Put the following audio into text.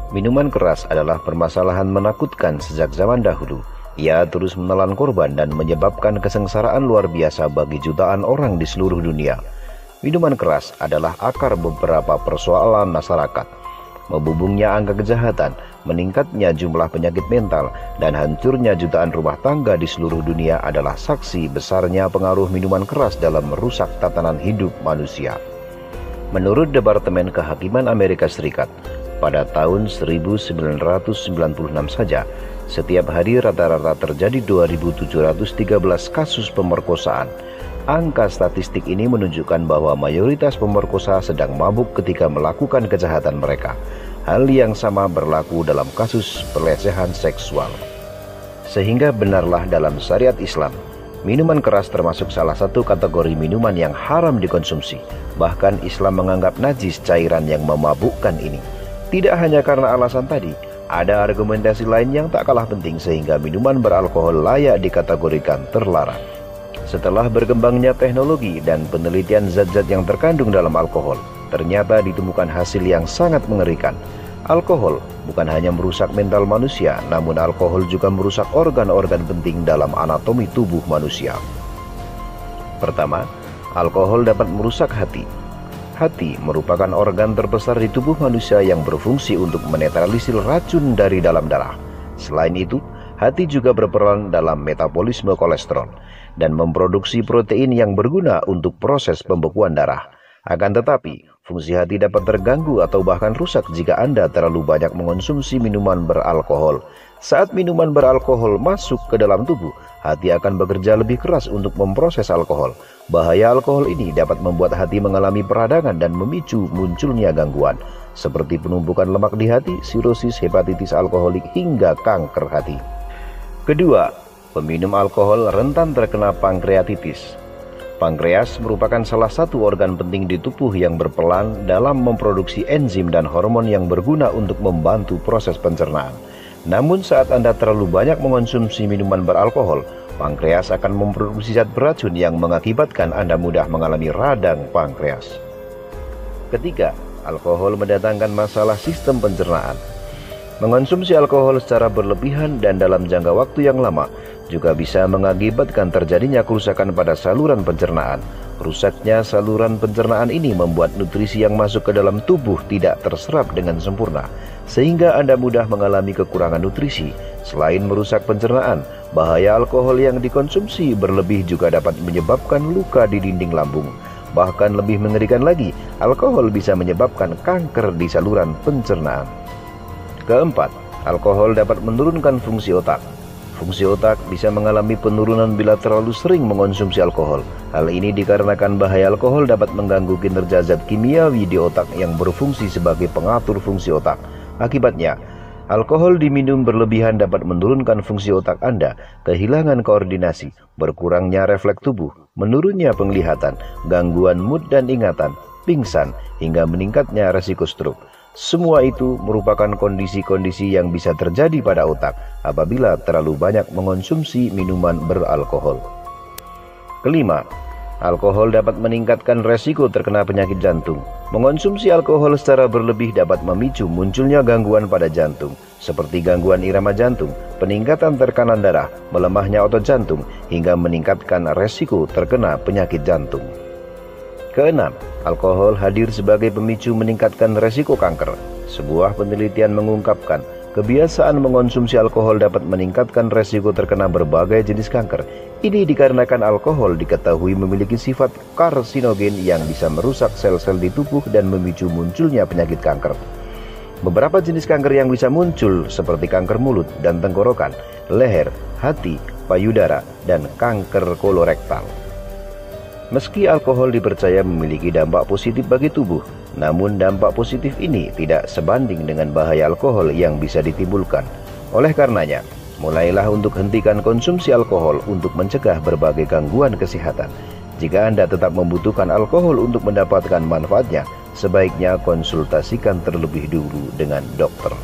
Minuman keras adalah permasalahan menakutkan sejak zaman dahulu. Ia terus menelan korban dan menyebabkan kesengsaraan luar biasa bagi jutaan orang di seluruh dunia. Minuman keras adalah akar beberapa persoalan masyarakat. Membubungnya angka kejahatan, meningkatnya jumlah penyakit mental, dan hancurnya jutaan rumah tangga di seluruh dunia adalah saksi besarnya pengaruh minuman keras dalam merusak tatanan hidup manusia. Menurut Departemen Kehakiman Amerika Serikat, pada tahun 1996 saja, setiap hari rata-rata terjadi 2.713 kasus pemerkosaan. Angka statistik ini menunjukkan bahwa mayoritas pemerkosa sedang mabuk ketika melakukan kejahatan mereka. Hal yang sama berlaku dalam kasus pelecehan seksual. Sehingga benarlah dalam syariat Islam, minuman keras termasuk salah satu kategori minuman yang haram dikonsumsi. Bahkan Islam menganggap najis cairan yang memabukkan ini. Tidak hanya karena alasan tadi, ada argumentasi lain yang tak kalah penting sehingga minuman beralkohol layak dikategorikan terlarang. Setelah berkembangnya teknologi dan penelitian zat-zat yang terkandung dalam alkohol, ternyata ditemukan hasil yang sangat mengerikan. Alkohol bukan hanya merusak mental manusia, namun alkohol juga merusak organ-organ penting dalam anatomi tubuh manusia. Pertama, alkohol dapat merusak hati. Hati merupakan organ terbesar di tubuh manusia yang berfungsi untuk menetralisir racun dari dalam darah. Selain itu, hati juga berperan dalam metabolisme kolesterol dan memproduksi protein yang berguna untuk proses pembekuan darah. Akan tetapi, fungsi hati dapat terganggu atau bahkan rusak jika Anda terlalu banyak mengonsumsi minuman beralkohol. Saat minuman beralkohol masuk ke dalam tubuh, hati akan bekerja lebih keras untuk memproses alkohol. Bahaya alkohol ini dapat membuat hati mengalami peradangan dan memicu munculnya gangguan, seperti penumpukan lemak di hati, sirosis, hepatitis alkoholik, hingga kanker hati. Kedua, peminum alkohol rentan terkena pankreatitis. Pankreas merupakan salah satu organ penting di tubuh yang berperan dalam memproduksi enzim dan hormon yang berguna untuk membantu proses pencernaan. Namun saat Anda terlalu banyak mengonsumsi minuman beralkohol, pankreas akan memproduksi zat beracun yang mengakibatkan Anda mudah mengalami radang pankreas. Ketiga, alkohol mendatangkan masalah sistem pencernaan. Mengonsumsi alkohol secara berlebihan dan dalam jangka waktu yang lama juga bisa mengakibatkan terjadinya kerusakan pada saluran pencernaan. Rusaknya saluran pencernaan ini membuat nutrisi yang masuk ke dalam tubuh tidak terserap dengan sempurna, sehingga Anda mudah mengalami kekurangan nutrisi. Selain merusak pencernaan, bahaya alkohol yang dikonsumsi berlebih juga dapat menyebabkan luka di dinding lambung. Bahkan lebih mengerikan lagi, alkohol bisa menyebabkan kanker di saluran pencernaan. Keempat, alkohol dapat menurunkan fungsi otak. Fungsi otak bisa mengalami penurunan bila terlalu sering mengonsumsi alkohol. Hal ini dikarenakan bahaya alkohol dapat mengganggu kinerja zat kimiawi di otak yang berfungsi sebagai pengatur fungsi otak. Akibatnya, alkohol diminum berlebihan dapat menurunkan fungsi otak Anda, kehilangan koordinasi, berkurangnya refleks tubuh, menurunnya penglihatan, gangguan mood dan ingatan, pingsan, hingga meningkatnya resiko stroke. Semua itu merupakan kondisi-kondisi yang bisa terjadi pada otak apabila terlalu banyak mengonsumsi minuman beralkohol. Kelima, alkohol dapat meningkatkan resiko terkena penyakit jantung. Mengonsumsi alkohol secara berlebih dapat memicu munculnya gangguan pada jantung, seperti gangguan irama jantung, peningkatan tekanan darah, melemahnya otot jantung, hingga meningkatkan resiko terkena penyakit jantung. Keenam, alkohol hadir sebagai pemicu meningkatkan resiko kanker. Sebuah penelitian mengungkapkan, kebiasaan mengonsumsi alkohol dapat meningkatkan resiko terkena berbagai jenis kanker. Ini dikarenakan alkohol diketahui memiliki sifat karsinogen yang bisa merusak sel-sel di tubuh dan memicu munculnya penyakit kanker. Beberapa jenis kanker yang bisa muncul seperti kanker mulut dan tenggorokan, leher, hati, payudara, dan kanker kolorektal. Meski alkohol dipercaya memiliki dampak positif bagi tubuh, namun dampak positif ini tidak sebanding dengan bahaya alkohol yang bisa ditimbulkan. Oleh karenanya, mulailah untuk hentikan konsumsi alkohol untuk mencegah berbagai gangguan kesehatan. Jika Anda tetap membutuhkan alkohol untuk mendapatkan manfaatnya, sebaiknya konsultasikan terlebih dulu dengan dokter.